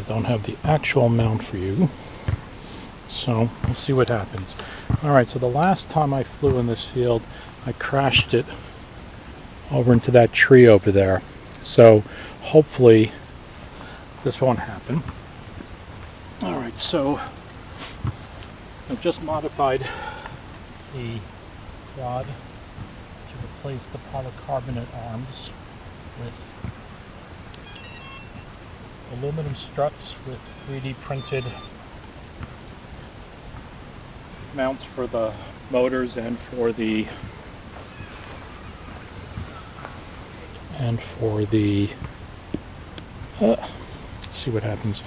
I don't have the actual mount for you, so we'll see what happens. Alright, so the last time I flew in this field, I crashed it over into that tree over there. So hopefully this won't happen. Alright, so I've just modified the quad to replace the polycarbonate arms with aluminum struts with 3D printed mounts for the motors and for the let's see what happens,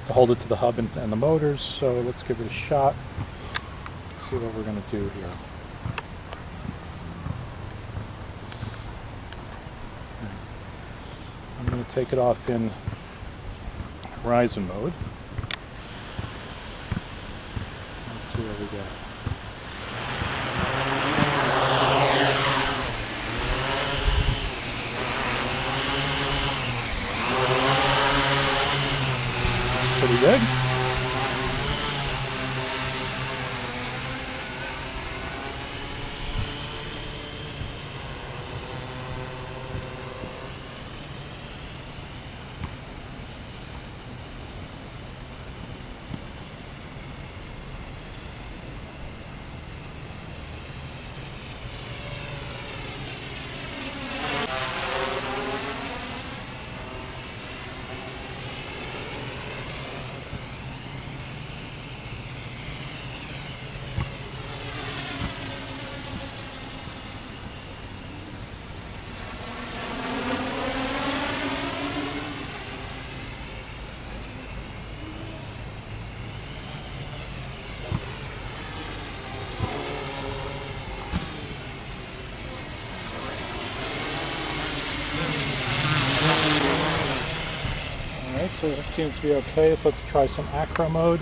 to hold it to the hub and the motors. So let's give it a shot, see what we're going to do here. I'm going to take it off in horizon mode. Let's see where we go. Pretty good. Alright, so that seems to be okay. So let's try some acro mode.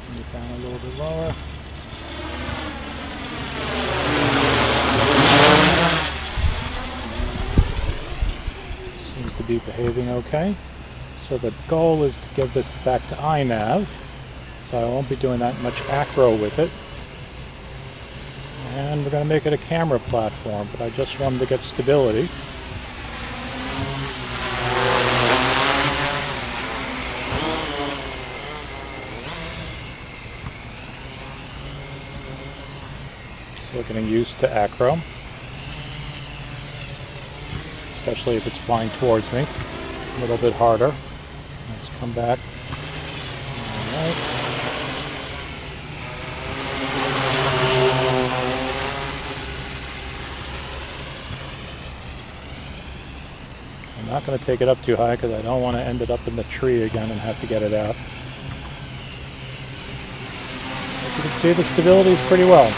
Bring it down a little bit lower. Seems to be behaving okay. So the goal is to give this back to iNav. So I won't be doing that much acro with it. And we're going to make it a camera platform, but I just wanted to get stability. So getting used to acro, especially if it's flying towards me. A little bit harder. Let's come back. All right. I'm not going to take it up too high because I don't want to end it up in the tree again and have to get it out. As you can see, the stability is pretty well.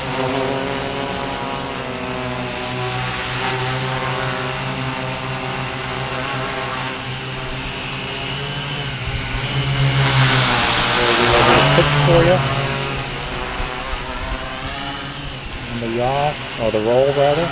For you. And the yaw, or the roll rather.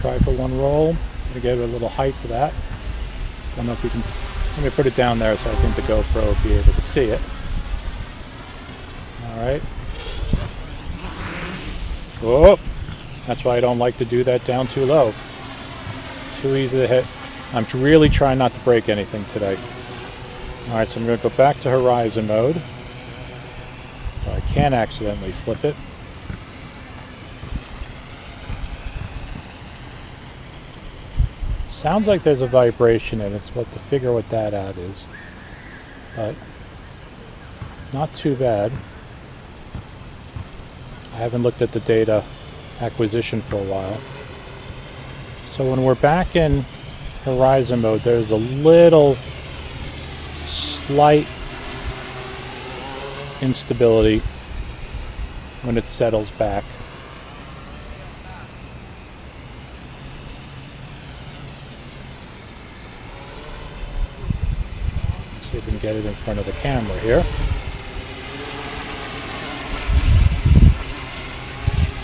Try for one roll. I'm going to give it a little height for that. Don't know if we can. Let me put it down there so I think the GoPro will be able to see it. All right. Oh, that's why I don't like to do that down too low. Too easy to hit. I'm really trying not to break anything today. All right, so I'm going to go back to horizon mode. So I can accidentally flip it. Sounds like there's a vibration in it, so we'll have to figure what that out is. But not too bad. I haven't looked at the data acquisition for a while. So when we're back in horizon mode, there's a little slight instability when it settles back. Let's see if we can get it in front of the camera here.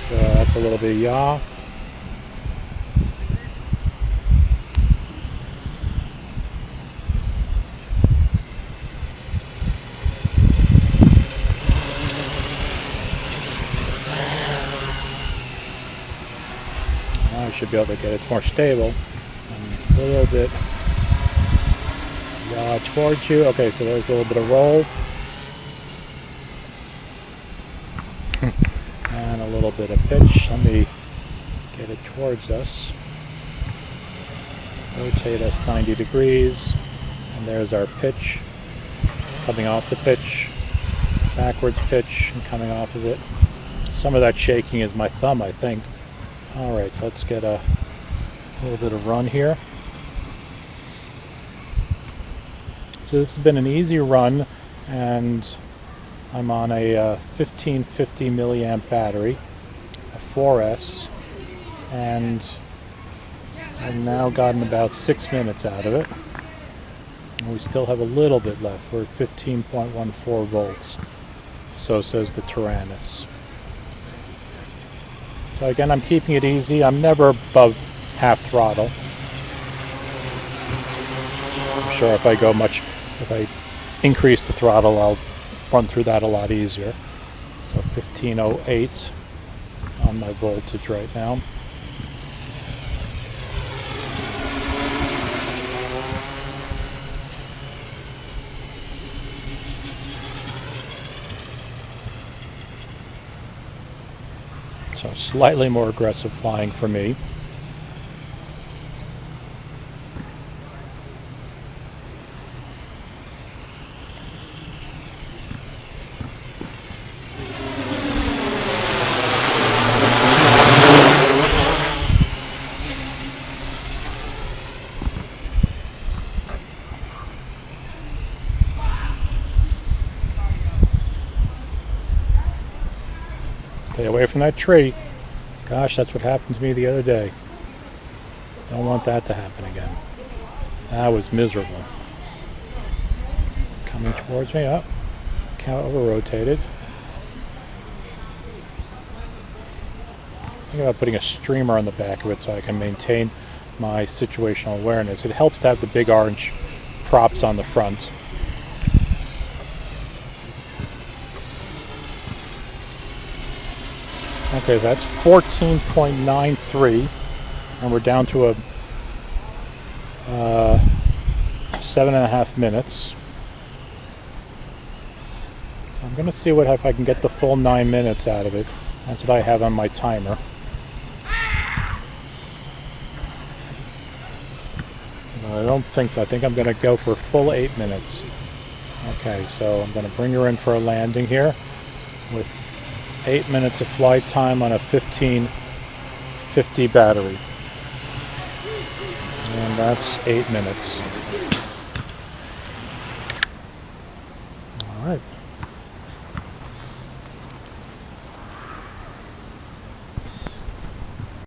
So that's a little bit of yaw. I should be able to get it more stable. A little bit yaw towards you. Okay, so there's a little bit of roll. And a little bit of pitch. Let me get it towards us. Rotate us 90 degrees. And there's our pitch. Coming off the pitch. Backwards pitch and coming off of it. Some of that shaking is my thumb, I think. Alright, so let's get a little bit of run here. So this has been an easy run, and I'm on a 1550 milliamp battery, a 4S, and I've now gotten about 6 minutes out of it. And we still have a little bit left. We're at 15.14 volts. So says the Tyrannus. So again, I'm keeping it easy. I'm never above half throttle. I'm sure if I increase the throttle, I'll run through that a lot easier. So 1508 on my voltage right now. So slightly more aggressive flying for me. Stay away from that tree. Gosh, that's what happened to me the other day. Don't want that to happen again. That was miserable. Coming towards me, up. Count over-rotated. Think about putting a streamer on the back of it so I can maintain my situational awareness. It helps to have the big orange props on the front. Okay, that's 14.93, and we're down to a 7.5 minutes. I'm going to see if I can get the full 9 minutes out of it. That's what I have on my timer. No, I don't think so. I think I'm going to go for a full 8 minutes. Okay, so I'm going to bring her in for a landing here with 8 minutes of flight time on a 1550 battery. And that's 8 minutes. All right.